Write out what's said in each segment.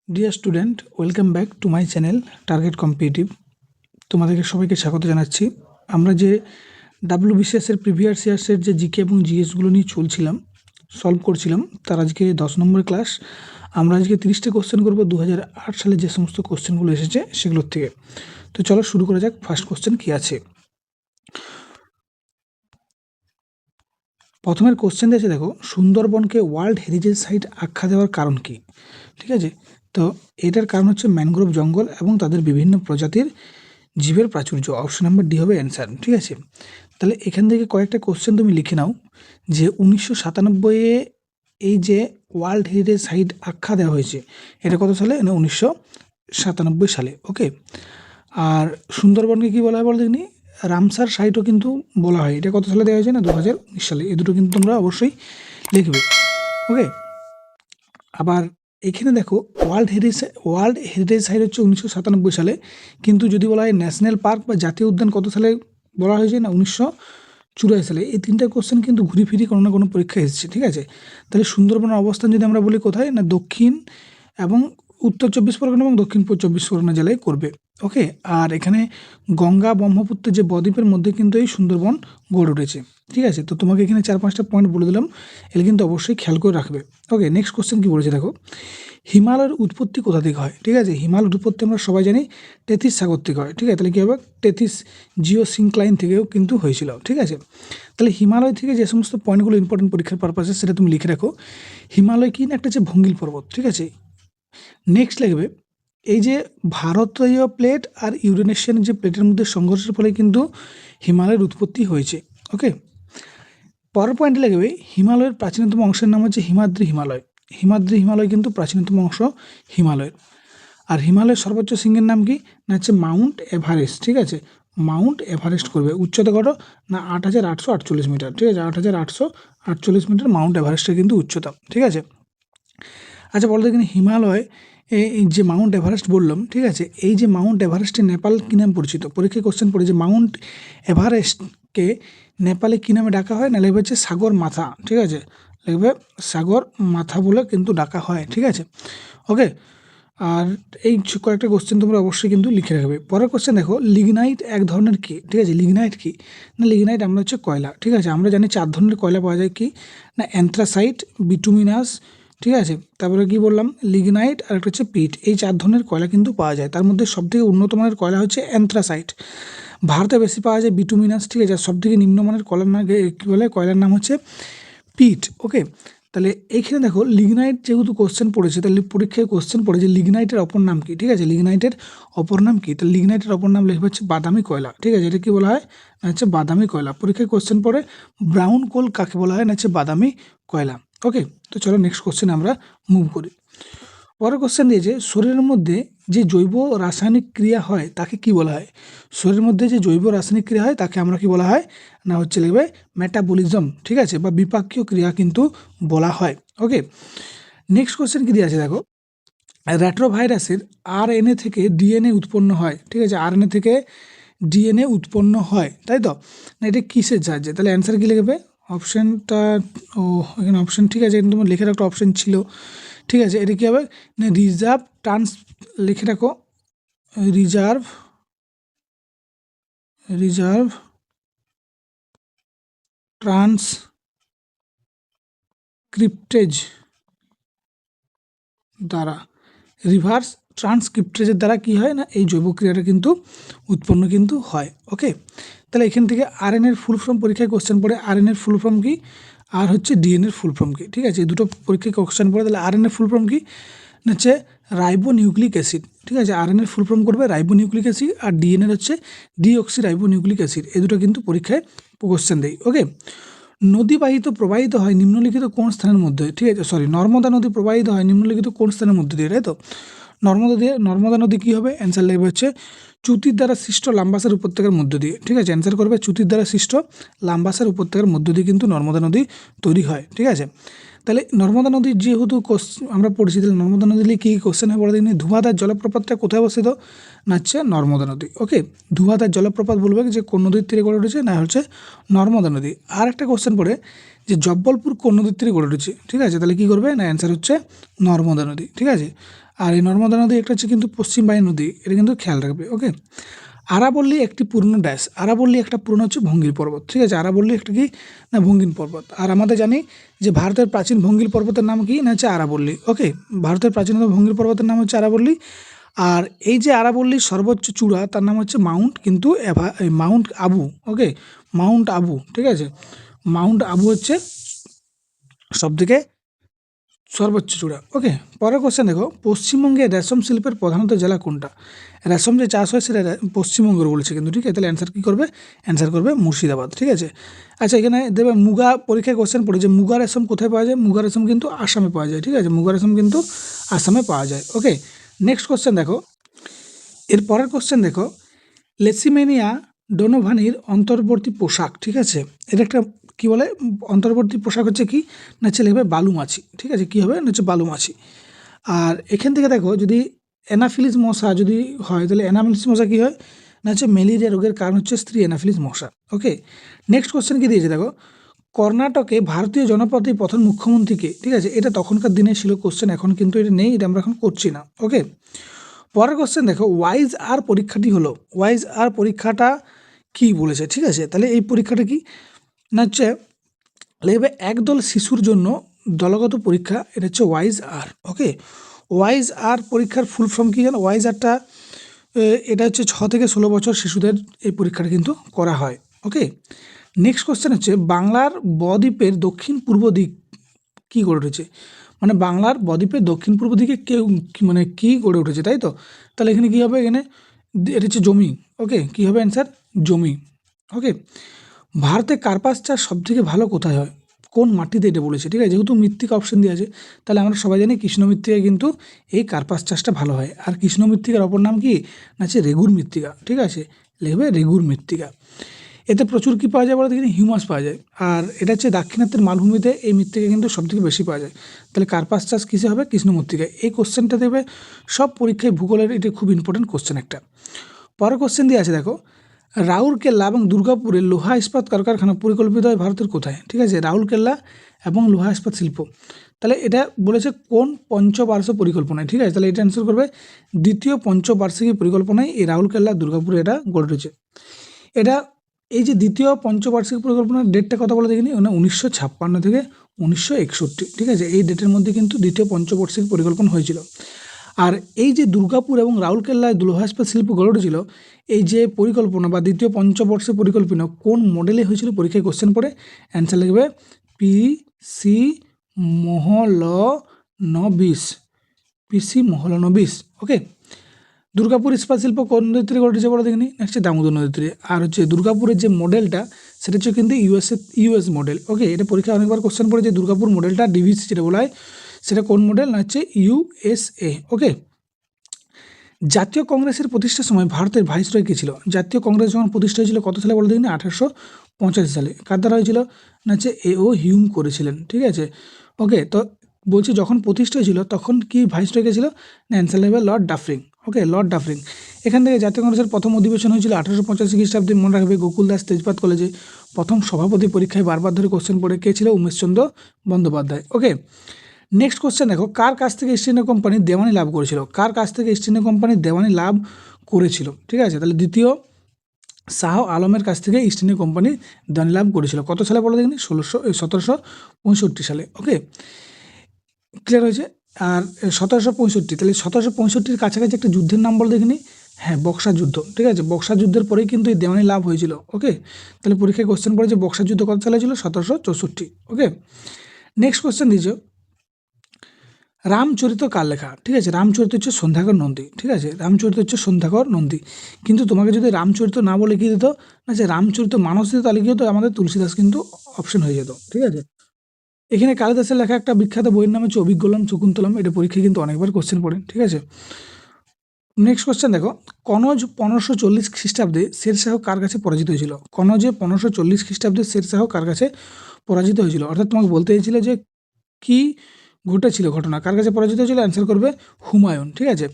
Dear student, welcome back to my channel target competitive. তোমাদেরকে সবাইকে স্বাগত জানাচ্ছি। আমরা যে ডাব্লিউবিসিএসের প্রিভিয়াস ইয়ার্সের যে জিকে এবং জিএসগুলো নিয়ে সলভ করছিলাম, তার আজকে 10 নম্বরের ক্লাস। আমরা আজকে 30টা কোশ্চেন করবো 2008 সালে যে সমস্ত কোশ্চেনগুলো এসেছে সেগুলোর থেকে। তো চলো শুরু করা যাক। ফার্স্ট কোশ্চেন কী আছে। প্রথমের কোশ্চেন দিয়েছে, দেখো, সুন্দরবনকে ওয়ার্ল্ড হেরিটেজ সাইট আখ্যা দেওয়ার কারণ কি? ঠিক আছে, তো এটার কারণ হচ্ছে ম্যানগ্রোভ জঙ্গল এবং তাদের বিভিন্ন প্রজাতির জীবের প্রাচুর্য। অপশন নাম্বার ডি হবে অ্যান্সার। ঠিক আছে, তাহলে এখান থেকে কয়েকটা কোশ্চেন তুমি লিখে নাও যে 1997-এ এই যে ওয়ার্ল্ড হেরিটেজ সাইট আখ্যা দেওয়া হয়েছে, এটা কত সালে? 1997 সালে। ওকে, আর সুন্দরবনকে কী বলা হয় বলো দেখিনি? রামসার সাইটও কিন্তু বলা হয়। এটা কত সালে দেওয়া হয়েছে? না, 2019 সালে। এই দুটো কিন্তু তোমরা অবশ্যই লিখবে। ওকে, আবার এখানে দেখো ওয়ার্ল্ড হেরিটেজ সাইট হচ্ছে 1997 সালে, কিন্তু যদি বলা হয় ন্যাশনাল পার্ক বা জাতীয় উদ্যান কত সালে বলা হয়েছে? না, 1984 সালে। এই তিনটা কোশ্চেন কিন্তু ঘুরি ফিরি কোনো না কোনো পরীক্ষা এসেছে। ঠিক আছে, তাহলে সুন্দরবনের অবস্থান যদি আমরা বলি কোথায়, না দক্ষিণ এবং উত্তর 24 পরগনা এবং দক্ষিণ 24 পরগনা জেলায় করবে। ওকে, আর এখানে গঙ্গা ব্রহ্মপুত্র যে বদ্বীপের মধ্যে কিন্তু এই সুন্দরবন গড়ে উঠেছে। ঠিক আছে, তো তোমাকে এখানে 4-5টা পয়েন্ট বলে দিলাম, এগুলো কিন্তু অবশ্যই খেয়াল করে রাখবে। ওকে, নেক্সট কোশ্চেন কী বলেছে দেখো, হিমালয়ের উৎপত্তি কোথা থেকে হয়? ঠিক আছে, হিমালয়ের উৎপত্তি আমরা সবাই জানি টেথিস সাগর থেকে হয়। ঠিক আছে, তাহলে কী হবে? টেথিস জিওসিনক্লাইন থেকেও কিন্তু হয়েছিল। ঠিক আছে, তাহলে হিমালয় থেকে যে সমস্ত পয়েন্টগুলো ইম্পর্টেন্ট পরীক্ষার পারপাসে সেটা তুমি লিখে রাখো। হিমালয় কি না, একটা হচ্ছে ভঙ্গিল পর্বত। ঠিক আছে, নেক্সট লিখবে এই যে ভারতীয় প্লেট আর ইউরেনেশিয়ান যে প্লেটের মধ্যে সংঘর্ষের ফলে কিন্তু হিমালয়ের উৎপত্তি হয়েছে। ওকে, পরের পয়েন্টে লিখবে হিমালয়ের প্রাচীনতম অংশের নাম হচ্ছে হিমাদ্রি হিমালয়। হিমাদ্রি হিমালয় কিন্তু প্রাচীনতম অংশ হিমালয়ের। আর হিমালয়ের সর্বোচ্চ শৃঙ্গের নাম কি? না হচ্ছে মাউন্ট এভারেস্ট। ঠিক আছে, মাউন্ট এভারেস্ট করবে। উচ্চতা কত? না 8848 মিটার। ঠিক আছে, 8848 মিটার মাউন্ট এভারেস্টের কিন্তু উচ্চতা। ঠিক আছে, আচ্ছা বলো দেখিনি হিমালয় এই যে মাউন্ট এভারেস্ট বললাম, ঠিক আছে, এই যে মাউন্ট এভারেস্টে নেপাল কী নাম পরিচিত? পরীক্ষায় কোশ্চেন পড়ে যে মাউন্ট এভারেস্টকে নেপালে কী নামে ডাকা হয়? না লিখবে হচ্ছে সাগর মাথা। ঠিক আছে, লিখবে সাগর মাথা বলে কিন্তু ডাকা হয়। ঠিক আছে, ওকে, আর এই কয়েকটা কোশ্চেন তোমরা অবশ্যই কিন্তু লিখে রাখবে। পরের কোশ্চেন দেখো, লিগনাইট এক ধরনের কি? ঠিক আছে, লিগনাইট কি? না লিগনাইট আমরা হচ্ছে কয়লা। ঠিক আছে, আমরা জানি 4 ধরনের কয়লা পাওয়া যায়। কি না, অ্যান্থ্রাসাইট, বিটুমিনাস, ঠিক আছে, তারপরে কি বললাম, লিগনাইট, আর একটা হচ্ছে পিট। এই 4 ধরনের কয়লা কিন্তু পাওয়া যায়। তার মধ্যে সবথেকে উন্নত মানের কয়লা হচ্ছে অ্যান্থ্রাসাইট। ভারতে বেশি পাওয়া যায় বিটুমিনাস। ঠিক আছে, আর সবথেকে নিম্নমানের কয়লার নাম কী বলে? কয়লার নাম হচ্ছে পিট। ওকে, তাহলে এইখানে দেখো লিগনাইট যেহেতু কোশ্চেন পড়েছে, তাহলে পরীক্ষায় কোশ্চেন পড়ে যে লিগনাইটের অপর নাম কি? ঠিক আছে, লিগনাইটের অপর নাম কি? তাহলে লিগনাইটের অপর নাম লিখবে হচ্ছে বাদামি কয়লা। ঠিক আছে, এটা কি বলা হয়? না হচ্ছে বাদামি কয়লা। পরীক্ষায় কোশ্চেন পড়ে ব্রাউন কোল কাকে বলা হয়? না হচ্ছে বাদামি কয়লা। ওকে, তো চলো নেক্সট কোশ্চেন আমরা মুভ করি। পরের কোশ্চেন দিয়েছে শরীরের মধ্যে যে জৈব রাসায়নিক ক্রিয়া হয় তাকে কি বলা হয়? শরীরের মধ্যে যে জৈব রাসায়নিক ক্রিয়া হয় তাকে আমরা কি বলা হয়? না হচ্ছে লিখবে মেটাবলিজম। ঠিক আছে, বা বিপাকীয় ক্রিয়া কিন্তু বলা হয়। ওকে, নেক্সট কোশ্চেন কি দিয়ে আছে দেখো, রেট্রোভাইরাসের আরএনএ থেকে ডিএনএ উৎপন্ন হয়। ঠিক আছে, আরএনএ থেকে ডিএনএ উৎপন্ন হয়, তাই তো? না, এটা কিসের সাহায্যে? তাহলে অ্যান্সার কী লিখবে? অপশানটা, ও এখানে অপশান, ঠিক আছে, এখানে তোমার লেখার একটা অপশান ছিল। ঠিক আছে, এটা কী হবে? না রিজার্ভ লিখে রাখো, রিজার্ভ ট্রান্সক্রিপ্টেজ দ্বারা, রিভার্স ট্রান্সক্রিপ্টেজের দ্বারা কি হয়? না এই জৈব ক্রিয়াটা কিন্তু উৎপন্ন কিন্তু হয়। ওকে, তাহলে এখান থেকে আরএনএর ফুল ফর্ম পরীক্ষায় কোশ্চেন পড়ে। আরএনএর ফুল ফর্ম কি? আর হচ্ছে ডিএনএর ফুল ফর্ম কি? ঠিক আছে, এই দুটো পরীক্ষায় কোশ্চেন পড়ে। তাহলে আরএনএর ফুল ফর্ম কি? হচ্ছে রাইবো নিউক্লিক অ্যাসিড। ঠিক আছে, আরএনএর ফুল ফর্ম করবে রাইবো নিউক্লিক অ্যাসিড, আর ডিএনএর হচ্ছে ডিঅক্সি রাইবো নিউক্লিক অ্যাসিড। এই দুটো কিন্তু পরীক্ষায় কোশ্চেন দেয়। ওকে, নদী প্রবাহিত হয় নিম্নলিখিত কোন স্থানের মধ্যে? ঠিক আছে, নর্মদা নদী প্রবাহিত হয় নিম্নলিখিত কোন স্থানের মধ্যে দিয়ে? তাই তো, নর্মদা নদী কী হবে? অ্যান্সার লিখবে হচ্ছে চ্যুতির দ্বারা সৃষ্ট লাম্বাসার উপত্যকার মধ্য দিয়ে। ঠিক আছে, অ্যান্সার করবে চ্যুতির দ্বারা সৃষ্ট লাম্বাসার উপত্যকার মধ্য দিয়ে কিন্তু নর্মদা নদী তৈরি হয়। ঠিক আছে, তাহলে নর্মদা নদীর যেহেতু আমরা পড়েছি, তাহলে নর্মদা নদী কী কোশ্চেন হয় বলে দিন। ধুয়াধার জলপ্রপাতটা কোথায় অবস্থিত? না হচ্ছে নর্মদা নদী। ওকে, ধুয়াধার জলপ্রপাত বলবে যে কোন নদীর তীরে গড়ে উঠেছে? না হচ্ছে নর্মদা নদী। আর একটা কোশ্চেন পড়ে যে জব্বলপুর কোন নদীর তীরে গড়ে উঠেছে? ঠিক আছে, তাহলে কী করবে? না অ্যান্সার হচ্ছে নর্মদা নদী। ঠিক আছে, আর এই নর্মদা নদী একটা হচ্ছে কিন্তু পশ্চিম বাহী নদী, এটা কিন্তু খেয়াল রাখবে। ওকে, আরাবল্লী একটি পুরনো ড্যাশ, আরাবল্লী একটা পুরনো হচ্ছে ভঙ্গির পর্বত, ঠিক আছে। আরাবল্লী একটা কি না ভঙ্গির পর্বত। আর আমাদের জানি যে ভারতের প্রাচীন ভঙ্গির পর্বতের নাম কি না হচ্ছে আরাবল্লী। ওকে, ভারতের প্রাচীনতম ভঙ্গির পর্বতের নাম হচ্ছে আরাবল্লী। আর এই যে আরাবল্লীর সর্বোচ্চ চূড়া তার নাম হচ্ছে মাউন্ট কিন্তু মাউন্ট আবু। ওকে, মাউন্ট আবু, ঠিক আছে। মাউন্ট আবু হচ্ছে সবথেকে সর্বোচ্চ চূড়া। ওকে, পরের কোশ্চেন দেখো, পশ্চিমবঙ্গে রেশম শিল্পের প্রধানত জেলা কোনটা? রেশম যে চাষ হয় সেটা পশ্চিমবঙ্গের বলেছে কিন্তু, ঠিক আছে। তাহলে অ্যান্সার কী করবে? অ্যান্সার করবে মুর্শিদাবাদ, ঠিক আছে। আচ্ছা, এখানে দেবে মুগা, পরীক্ষায় কোশ্চেন পড়ে যে মুগা রেশম কোথায় পাওয়া যায়? মুগা রেশম কিন্তু আসামে পাওয়া যায়, ঠিক আছে। মুগা রেশম কিন্তু আসামে পাওয়া যায়। ওকে, নেক্সট কোশ্চেন দেখো, এর পরের কোশ্চেন দেখো, লেসিমেনিয়া ডোনোভানির অন্তর্বর্তী পোশাক, ঠিক আছে। এটা একটা কী বলে, অন্তর্বর্তী পোশাক হচ্ছে কি না হচ্ছে লিখবে বালুমাছি, ঠিক আছে। কী হবে না হচ্ছে বালুমাছি। আর এখান থেকে দেখো, যদি অ্যানাফিলিস মশা যদি হয় তাহলে অ্যানাফিলিস মশা কী হয় না হচ্ছে ম্যালেরিয়া রোগের কারণ হচ্ছে স্ত্রী অ্যানাফিলিস মশা। ওকে, নেক্সট কোশ্চেন কী দিয়েছে দেখো, কর্ণাটকে ভারতীয় জনপদে প্রথম মুখ্যমন্ত্রীকে, ঠিক আছে। এটা তখনকার দিনে ছিল কোশ্চেন, এখন কিন্তু এটা নেই, এটা আমরা এখন করছি না। ওকে, পরের কোশ্চেন দেখো, ওয়াইজ আর পরীক্ষাটি হলো, ওয়াইজ আর পরীক্ষাটা কি বলেছে, ঠিক আছে। তাহলে এই পরীক্ষাটা কি না হচ্ছে লিখবে একদল শিশুর জন্য দলগত পরীক্ষা, এটা হচ্ছে ওয়াইজ আর। ওকে, ওয়াইজ আর পরীক্ষার ফুল ফর্ম কী জানো? ওয়াইজ আরটা এটা হচ্ছে 6 থেকে 16 বছর শিশুদের এই পরীক্ষাটা কিন্তু করা হয়। ওকে, নেক্সট কোশ্চেন হচ্ছে বাংলার বদ্বীপের দক্ষিণ পূর্ব দিক কী গড়ে উঠেছে? মানে বাংলার বদ্বীপের দক্ষিণ পূর্ব দিকে কেউ মানে কী গড়ে উঠেছে, তাই তো। তাহলে এখানে কী হবে? এখানে এটা হচ্ছে জমি। ওকে, কী হবে অ্যান্সার? জমি। ওকে, ভারতে কার্পাস চাষ সবথেকে ভালো কোথায় হয়? কোন মাটিতে এটা বলেছে, ঠিক আছে। যেহেতু মৃত্তিকা অপশন দেওয়া আছে, তাহলে আমরা সবাই জানি কৃষ্ণ মৃত্তিকায় কিন্তু এই কার্পাস চাষটা ভালো হয়। আর কৃষ্ণ মৃত্তিকার অপর নাম কি না হচ্ছে রেগুর মৃত্তিকা, ঠিক আছে। লিখবে রেগুর মৃত্তিকা। এতে প্রচুর কী পাওয়া যায় বলে দেখি, হিউমাস পাওয়া যায়। আর এটা হচ্ছে দাক্ষিণাত্যের মালভূমিতে এই মৃত্তিকা কিন্তু সবথেকে বেশি পাওয়া যায়। তাহলে কার্পাস চাষ কিসে হবে? কৃষ্ণ মৃত্তিকায়। এই কোশ্চেনটা দেবে সব পরীক্ষায়, ভূগোলের এটা খুব ইম্পর্টেন্ট কোশ্চেন একটা। পরের কোশ্চেন দিয়ে আছে দেখো, রাউরকেল্লা এবং দুর্গাপুরে লোহা ইস্পাত কারখানা পরিকল্পিত হয় ভারতের কোথায়? ঠিক আছে, রাউরকেল্লা এবং লোহা ইস্পাত শিল্প। তাহলে এটা বলেছে কোন পঞ্চবার্ষিক পরিকল্পনায়, ঠিক আছে। তাহলে এটা অ্যান্সার করবে দ্বিতীয় পঞ্চবার্ষিকী পরিকল্পনায় এই রাউরকেল্লা দুর্গাপুরে এটা গড়ে উঠেছে। এটা এই যে দ্বিতীয় পঞ্চবার্ষিক পরিকল্পনার ডেটটা কথা বলে দেখিনি, 1956 থেকে 1961, ঠিক আছে। এই ডেটের মধ্যে কিন্তু দ্বিতীয় পঞ্চবার্ষিক পরিকল্পনা হয়েছিল। আর এই যে দুর্গাপুর এবং রাউরকেল্লায় লোহা ইস্পাত শিল্প গড়ে উঠেছিল, এই যে পরিকল্পনা বা দ্বিতীয় পঞ্চবর্ষের পরিকল্পনা কোন মডেলে হয়েছিল? পরীক্ষায় কোশ্চেন পড়ে, অ্যান্সার লিখবে পিসি মহলনবিশ, পিসি মহলনবিশ। ওকে, দুর্গাপুর ইস্পাত শিল্প কোন নদীর তীরে গড়ে উঠেছে বলে দেখিনি? নেক্সট দামোদর নদীর তীরে। আর হচ্ছে দুর্গাপুরের যে মডেলটা সেটা হচ্ছে কিন্তু ইউএস মডেল। ওকে, এটা পরীক্ষায় অনেকবার কোশ্চেন পড়ে যে দুর্গাপুর মডেলটা ডিভিসি যেটা বলা হয় সেটা কোন মডেল না হচ্ছে ইউএসএ। ওকে, জাতীয় কংগ্রেসের প্রতিষ্ঠার সময় ভারতের ভাইসরয় কে ছিল? জাতীয় কংগ্রেস যখন প্রতিষ্ঠা হয়েছিল কত সালে বলে দেখিনি? 1885 সালে। কার দ্বারা হয়েছিল না হচ্ছে এও হিউম করেছিলেন, ঠিক আছে। ওকে, তো বলছি যখন প্রতিষ্ঠা হয়েছিল তখন কি ভাইসরয় কে ছিল? না অ্যান্সার নেবে লর্ড ডাফরিন। ওকে, লর্ড ডাফরিন। এখান থেকে জাতীয় কংগ্রেসের প্রথম অধিবেশন হয়েছিল 1885 খ্রিস্টাব্দে, মনে রাখবে গোকুল দাস তেজপাত কলেজে। প্রথম সভাপতি পরীক্ষায় বারবার ধরে কোশ্চেন পড়ে, কে ছিল? উমেশচন্দ্র বন্দ্যোপাধ্যায়। ওকে, নেক্সট কোশ্চেন দেখো, কার কাছ থেকে ইস্ট ইন্ডিয়া কোম্পানি দেওয়ানি লাভ করেছিল? কার কাছ থেকে ইস্ট ইন্ডিয়া কোম্পানি দেওয়ানি লাভ করেছিল, ঠিক আছে। তাহলে দ্বিতীয় শাহ আলমের কাছ থেকে ইস্ট ইন্ডিয়া কোম্পানি দেওয়ানি লাভ করেছিল কত সালে বলে দেখিনি? 1765 সালে। ওকে, ক্লিয়ার হয়েছে। আর 1765, তাহলে 1765-র কাছাকাছি একটা যুদ্ধের নাম বলে দেখিনি? হ্যাঁ, বক্সার যুদ্ধ, ঠিক আছে। বক্সার যুদ্ধের পরেই কিন্তু এই দেওয়ানি লাভ হয়েছিল। ওকে, তাহলে পরীক্ষায় কোশ্চেন পড়ে যে বক্সার যুদ্ধ কত সালে ছিল? 1764। ওকে, নেক্সট কোশ্চেন দিয়েছ, রামচরিত কার লেখা? ঠিক আছে, রামচরিত হচ্ছে সন্ধ্যাকর নন্দী, ঠিক আছে। রামচরিত হচ্ছে সন্ধ্যাকর নন্দী। কিন্তু তোমাকে যদি রামচরিত না বলে কি দিত না যে রামচরিত মানস দিত, তাহলে কি হতো? আমাদের তুলসীদাস কিন্তু অপশন হয়ে যেত, ঠিক আছে। এখানে কালিদাসের লেখা একটা বিখ্যাত বইয়ের নাম হচ্ছে অভিজ্ঞলম শকুন্তলম। এটা পরীক্ষায় কিন্তু অনেকবার কোশ্চেন পড়ে, ঠিক আছে। নেক্সট কোশ্চেন দেখো, কনৌজ 1540 খ্রিস্টাব্দে শেরশাহ কার কাছে পরাজিত হয়েছিল? কনৌজে 1540 খ্রিস্টাব্দে শেরশাহ কার কাছে পরাজিত হয়েছিল? অর্থাৎ তোমাকে বলতে চাইছিল যে কি ঘটেছিল ঘটনা, কার কাছে পরাজিত হয়েছিল? অ্যান্সার করবে হুমায়ুন, ঠিক আছে।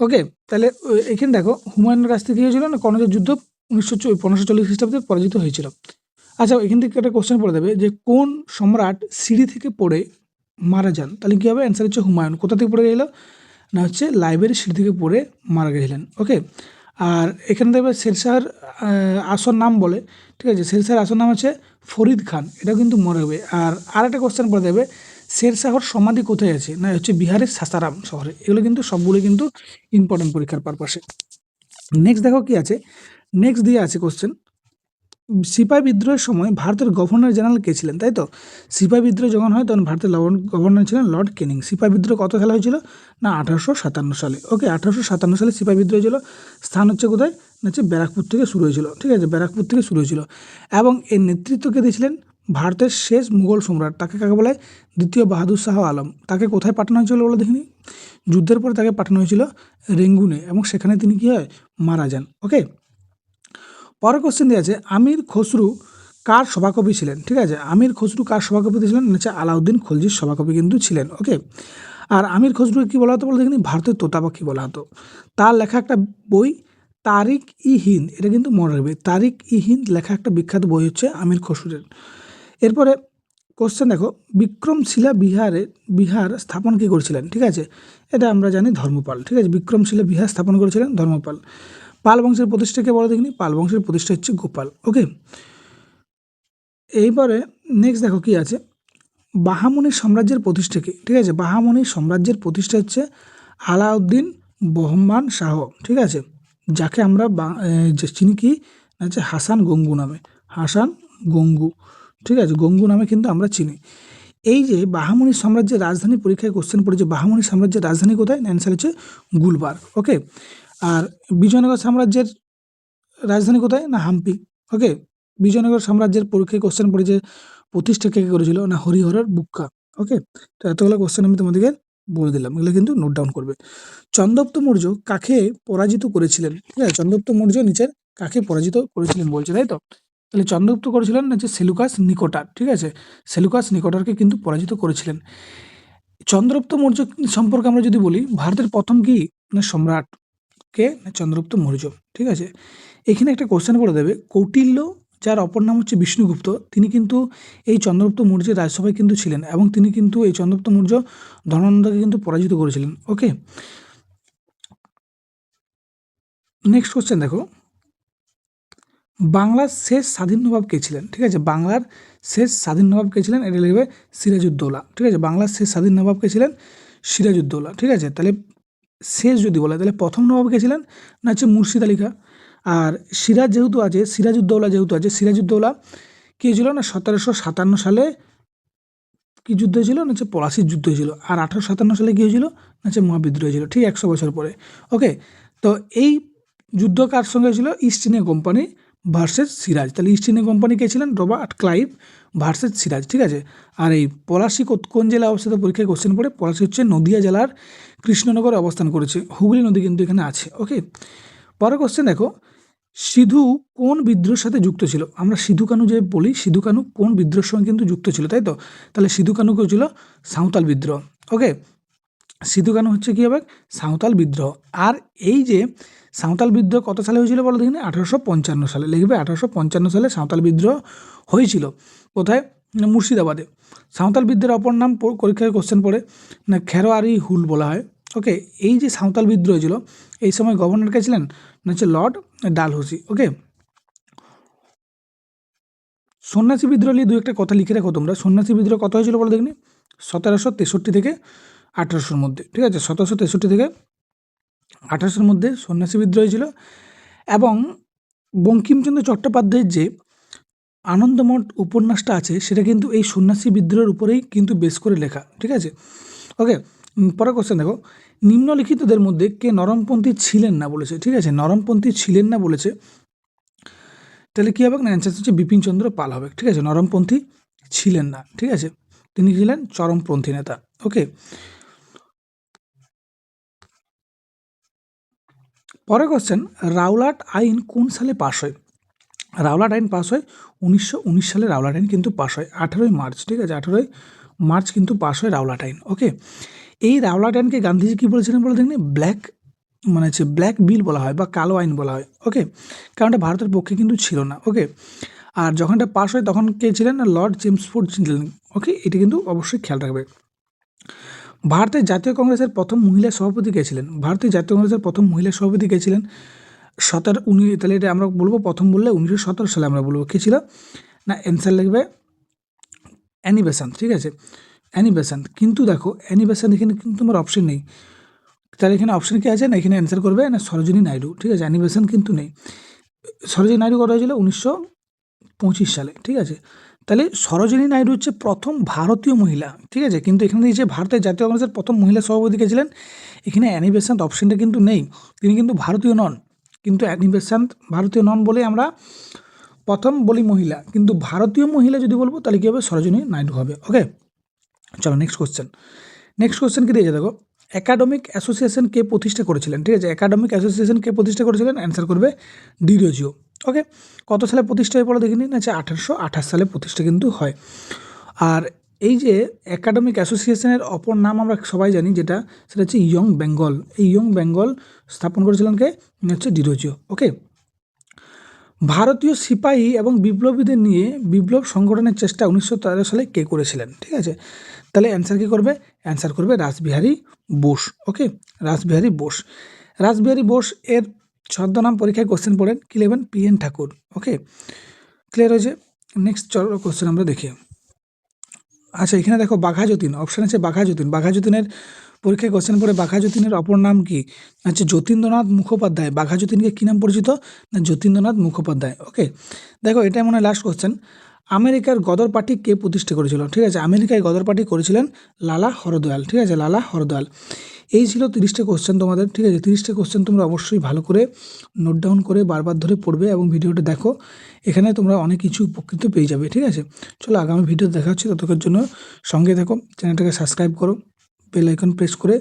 ওকে, তাহলে এখানে দেখো হুমায়ুনের কাছ থেকে কী হয়েছিল না কনৌজের যুদ্ধ 1540 খ্রিস্টাব্দে পরাজিত হয়েছিল। আচ্ছা, এখান থেকে একটা কোশ্চেন পড়ে দেবে যে কোন সম্রাট সিঁড়ি থেকে পড়ে মারা যান? তাহলে কী হবে? অ্যান্সার হচ্ছে হুমায়ুন। কোথা থেকে পড়ে গেল? না হচ্ছে লাইব্রেরির সিঁড়ি থেকে পড়ে মারা গেছিলেন। ওকে, আর এখানে দেখবে শেরশাহর আসল নাম বলে, ঠিক আছে, শেরশাহর আসল নাম হচ্ছে ফরিদ খান, এটাও কিন্তু মনে রাখবে। আর আরেকটা কোশ্চেন পড়ে দেবে, শেরশাহর সমাধি কোথায় আছে, না হচ্ছে বিহারের সাসারাম শহরে। এগুলো কিন্তু সবগুলো কিন্তু ইম্পর্টেন্ট পরীক্ষার পারপাসে। নেক্সট দেখো কি আছে, নেক্সট দিয়ে আছে কোশ্চেন, সিপাহি বিদ্রোহের সময় ভারতের গভর্নর জেনারেল কে ছিলেন, তাই তো? সিপাহি বিদ্রোহ যখন হয় তখন ভারতের গভর্নর ছিলেন লর্ড ক্যানিং। সিপাহি বিদ্রোহ কত সালে হয়েছিল, না 1857 সালে। ওকে, 1857 সালে সিপাহি বিদ্রোহ হয়েছিল। স্থান হচ্ছে কোথায়, না হচ্ছে ব্যারাকপুর থেকে শুরু হয়েছিল, ঠিক আছে, ব্যারাকপুর থেকে শুরু হয়েছিল। এবং এর নেতৃত্বকে দিয়েছিলেন ভারতের শেষ মুঘল সম্রাট, তাকে কাকে বলে, দ্বিতীয় বাহাদুর শাহ আলম। তাকে কোথায় পাঠানো হয়েছিল বলে দেখিনি, যুদ্ধের পরে তাকে পাঠানো হয়েছিল রেঙ্গুনে, এবং সেখানে তিনি কী হয়, মারা যান। ওকে, পরের কোশ্চেন দিয়ে আছে, আমির খসরু কার সভাকবি ছিলেন, ঠিক আছে, আমির খসরু কার সভাকবি ছিলেন, হচ্ছে আলাউদ্দিন খলজির সভাকবি কিন্তু ছিলেন। ওকে, আর আমির খসরুকে কী বলা হতো বলে দেখিনি, ভারতের তোতা পাখি বলা হতো। তার লেখা একটা বই তারিক ই হিন্দ, এটা কিন্তু মনে রাখবে, তারিক ই হিন্দ লেখা একটা বিখ্যাত বই হচ্ছে আমির খসরুর। এরপরে কোশ্চেন দেখো, বিক্রমশিলা বিহার স্থাপন কী করেছিলেন, ঠিক আছে, এটা আমরা জানি ধর্মপাল, ঠিক আছে, বিক্রমশিলা বিহার স্থাপন করেছিলেন ধর্মপাল। পাল বংশের প্রতিষ্ঠাকে বলা দেখিনি, পাল বংশের প্রতিষ্ঠা হচ্ছে গোপাল। ওকে, এইবারে নেক্সট দেখো কি আছে, বাহামনি সাম্রাজ্যের প্রতিষ্ঠাকে, ঠিক আছে, বাহামনি সাম্রাজ্যের প্রতিষ্ঠা হচ্ছে আলাউদ্দিন বহমান শাহ, ঠিক আছে, যাকে আমরা চিনি কি হচ্ছে হাসান গঙ্গু নামে, হাসান গঙ্গু, ঠিক আছে, গঙ্গু নামে কিন্তু আমরা চিনি। এই যে বাহামনি সাম্রাজ্যের রাজধানী, পরীক্ষায় কোশ্চেন পড়েছে বাহামনি সাম্রাজ্যের রাজধানী কোথায়, অ্যান্সার হচ্ছে গুলবার্গ। ওকে, আর বিজয়নগর সাম্রাজ্যের রাজধানী কোথায়, না হাম্পি। ওকে, বিজয়নগর সাম্রাজ্যের পরীক্ষায় কোশ্চেন পড়েছে প্রতিষ্ঠা কে করেছিল, না হরিহরের বুক্কা। ওকে, তো এতগুলো কোশ্চেন আমি তোমাদেরকে বলে দিলাম, এগুলো কিন্তু নোট ডাউন করবে। চন্দ্রগুপ্ত মৌর্য কাকে পরাজিত করেছিলেন, ঠিক আছে, চন্দ্রগুপ্ত মৌর্য নিচের কাকে পরাজিত করেছিলেন বলছে, তাই তো? তাহলে চন্দ্রগুপ্ত করেছিলেন হচ্ছে সেলুকাস নিকটার, ঠিক আছে, সেলুকাস নিকটারকে কিন্তু পরাজিত করেছিলেন। চন্দ্রগুপ্ত মৌর্য সম্পর্কে আমরা যদি বলি, ভারতের প্রথম কি না সম্রাট কে, না চন্দ্রগুপ্ত মৌর্য, ঠিক আছে। এখানে একটা কোশ্চেন করে দেবে, কৌটিল্য যার অপর নাম হচ্ছে বিষ্ণুগুপ্ত, তিনি কিন্তু এই চন্দ্রগুপ্ত মৌর্যের রাজসভায় কিন্তু ছিলেন, এবং তিনি কিন্তু এই চন্দ্রগুপ্ত মৌর্য ধনানন্দকে কিন্তু পরাজিত করেছিলেন। ওকে, নেক্সট কোশ্চেন দেখো, বাংলার শেষ স্বাধীন নবাব কে ছিলেন, ঠিক আছে, বাংলার শেষ স্বাধীন নবাব কে ছিলেন, এটা লিখবে সিরাজউদ্দৌলা, ঠিক আছে, বাংলার শেষ স্বাধীন নবাব কে ছিলেন, সিরাজউদ্দৌলা, ঠিক আছে। তাহলে শেষ যদি বলে তাহলে প্রথম নবাব কে ছিলেন, না হচ্ছে মুর্শিদ আলী খাঁ। আর সিরাজ যেহেতু আছে, সিরাজউদ্দৌলা যেহেতু আছে, সিরাজউদ্দৌলা কী ছিল না 1757 সালে কি যুদ্ধ হয়েছিল, না হচ্ছে পলাশির যুদ্ধ হয়েছিল। আর 1857 সালে কী হয়েছিল, না হচ্ছে মহাবিদ্রোহ হয়েছিল, ঠিক 100 বছর পরে। ওকে, তো এই যুদ্ধ কার সঙ্গে হয়েছিল, east India company versus Siraj. তাহলে ইস্ট ইন্ডিয়া কোম্পানি কে ছিলেন, রবার্ট ক্লাইভ ভার্সেস সিরাজ, ঠিক আছে। আর এই পলাশি কোন জেলায় অবস্থিত, পরীক্ষায় কোশ্চেন পড়ে, পলাশি হচ্ছে নদিয়া জেলার কৃষ্ণনগরে অবস্থান করেছে, হুগলি নদী কিন্তু এখানে আছে। ওকে, পরের কোশ্চেন দেখো, সিধু কোন বিদ্রোহের সাথে যুক্ত ছিল, আমরা সিধু কানু যে বলি, সিধু কানু কোন বিদ্রোহের সঙ্গে কিন্তু যুক্ত ছিল, তাই তো? তাহলে সিধু কানু কেউ ছিল সাঁওতাল বিদ্রোহ। ওকে, সিধু কানু হচ্ছে কী হবে, সাঁওতাল বিদ্রোহ। আর এই যে সাঁওতাল বিদ্রোহ কত সালে হয়েছিল বলো দেখিনি, 1855 সালে, লিখবে 1855 সালে সাঁওতাল বিদ্রোহ হয়েছিল। কোথায়, না মুর্শিদাবাদে। সাঁওতাল বিদ্রোহের অপর নাম পরীক্ষায় কোশ্চেন পড়ে, না খেরোয়ারি হুল বলা হয়। ওকে, এই যে সাঁওতাল বিদ্রোহ হয়েছিল, এই সময় গভর্নর কে ছিলেন, না হচ্ছে লর্ড ডালহৌসি। ওকে, সন্ন্যাসী বিদ্রোহ নিয়ে দু একটা কথা লিখে রাখো তোমরা। সন্ন্যাসী বিদ্রোহ কত হয়েছিল বলো দেখিনি, 1763 থেকে 1800-র মধ্যে, ঠিক আছে, 1763 থেকে 1800-র মধ্যে সন্ন্যাসী বিদ্রোহ হয়েছিল। এবং বঙ্কিমচন্দ্র চট্টোপাধ্যায়ের যে আনন্দমঠ উপন্যাসটা আছে, সেটা কিন্তু এই সন্ন্যাসী বিদ্রোহের উপরেই কিন্তু বেশ করে লেখা, ঠিক আছে। ওকে, পরের কোশ্চেন দেখো, নিম্নলিখিতদের মধ্যে কে নরমপন্থী ছিলেন না বলেছে, ঠিক আছে, নরমপন্থী ছিলেন না বলেছে, তাহলে কী হবে না, অ্যান্সার হচ্ছে বিপিনচন্দ্র পাল হবে, ঠিক আছে, নরমপন্থী ছিলেন না, ঠিক আছে, তিনি ছিলেন চরমপন্থী নেতা। ওকে, পরের কোশ্চেন, রাওলাট আইন কোন সালে পাশ হয়, রাওলাট আইন পাস হয় 1919 সালে, রাওলাট আইন কিন্তু পাস হয় 18ই মার্চ, ঠিক আছে, 18ই মার্চ কিন্তু পাস হয় রাওলাট আইন। ওকে, এই রাওলাট আইনকে গান্ধীজি কী বলেছিলেন বলে দেখুন, ব্ল্যাক মানে হচ্ছে ব্ল্যাক বিল বলা হয় বা কালো আইন বলা হয়। ওকে, কারণ এটা ভারতের পক্ষে কিন্তু ছিল না। ওকে, আর যখন এটা পাস হয় তখন কে ছিলেন, লর্ড চেমসফোর্ড ছিলেন। ওকে, এটা কিন্তু অবশ্যই খেয়াল রাখবে। ভারতের জাতীয় কংগ্রেসের প্রথম মহিলা সভাপতি কে ছিলেন? ভারতের জাতীয় কংগ্রেসের প্রথম মহিলা সভাপতি কে ছিলেন? তাহলে এটা আমরা বলবো, প্রথম বললে 1917 সালে আমরা বলবো। কে ছিল? না, অ্যান্সার লিখবে অ্যানি বেসান্ট। ঠিক আছে, অ্যানি বেসান্ট। কিন্তু দেখো অ্যানি বেসান্ট এখানে কিন্তু তোমার অপশন নেই, তাহলে এখানে অপশন কি আছে? না, এখানে অ্যান্সার করবে না সরোজিনী নাইডু। ঠিক আছে, অ্যানি বেসান্ট কিন্তু নেই। সরোজিনী নাইডু করা হয়েছিল 1925 সালে। ঠিক আছে, তাহলে সরোজিনী নাইডু হচ্ছে প্রথম ভারতীয় মহিলা। ঠিক আছে, কিন্তু এখানে দিয়েছে ভারতের জাতীয় কংগ্রেসের প্রথম মহিলা সভাপতি কে ছিলেন। এখানে অ্যানি বেসান্ট অপশনটা কিন্তু নেই, তিনি কিন্তু ভারতীয় নন। কিন্তু অ্যানি বেসান্ট ভারতীয় নন বলে আমরা প্রথম বলি মহিলা, কিন্তু ভারতীয় মহিলা যদি বলবো তাহলে কী হবে? সরোজিনী নাইডু হবে। ওকে, চলো নেক্সট কোশ্চেন। নেক্সট কোশ্চেন কি দিয়েছে দেখো, একাডেমিক অ্যাসোসিয়েশন কে প্রতিষ্ঠা করেছিলেন? ঠিক আছে, একাডেমিক অ্যাসোসিয়েশন কে প্রতিষ্ঠা করেছিলেন? অ্যান্সার করবে ডিরোজিও। ওকে, কত সালে প্রতিষ্ঠা হয়ে পড়ো দেখিনি? না, 1828 সালে প্রতিষ্ঠা কিন্তু হয়। আর এই যে একাডেমিক অ্যাসোসিয়েশনের অপর নাম আমরা সবাই জানি, যেটা সেটা হচ্ছে ইয়ং বেঙ্গল। এই ইয়ং বেঙ্গল স্থাপন করেছিলেন কে? হচ্ছে ডিরোজিও। ওকে, ভারতীয় সিপাহী এবং বিপ্লবীদের নিয়ে বিপ্লব সংগঠনের চেষ্টা 1913 সালে কে করেছিলেন? ঠিক আছে, তাহলে অ্যান্সার কী করবে? অ্যান্সার করবে রাসবিহারী বোস। ওকে, রাসবিহারী বোস। রাসবিহারী বোস এর ছদ্মনাম পরীক্ষায় কোশ্চেন পড়েন, কী লিখবেন? PN ঠাকুর। ওকে, ক্লিয়ার হয়েছে? নেক্সট চলো কোশ্চেন আমরা দেখি। আচ্ছা, এখানে দেখো বাঘা যতীন, অপশান আছে বাঘা যতীন। বাঘা যতীনের পরীক্ষায় কোশ্চেন পড়ে, বাঘা যতীনের অপর নাম কি? হচ্ছে যতীন্দ্রনাথ মুখোপাধ্যায়। বাঘা যতীনকে কী নাম পরিচিত? না, যতীন্দ্রনাথ মুখোপাধ্যায়। ওকে, দেখো এটা মনে হয় লাস্ট কোশ্চেন। আমেরিকার গদর পার্টি কে প্রতিষ্ঠা করেছিল? ঠিক আছে, আমেরিকায় গদর পার্টি করেছিলেন লালা হরদয়াল। ঠিক আছে, লালা হরদয়াল। এই ছিল 30টা কোশ্চেন তোমাদের। ঠিক আছে, 30টা কোশ্চেন তোমরা অবশ্যই ভালো করে নোট ডাউন করে বারবার ধরে পড়বে এবং ভিডিওটা দেখো, এখানে তোমরা অনেক কিছু উপকৃত পেয়ে যাবে। ঠিক আছে, চলো আগামী ভিডিও দেখা হচ্ছে, ততক্ষণের জন্য সঙ্গে থাকো, চ্যানেলটাকে সাবস্ক্রাইব করো, বেল আইকন প্রেস করে,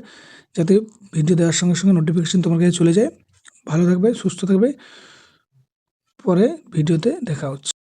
যাতে ভিডিও দেওয়ার সঙ্গে সঙ্গে নোটিফিকেশান তোমার কাছে চলে যায়। ভালো থাকবে, সুস্থ থাকবে, পরে ভিডিওতে দেখা হচ্ছে।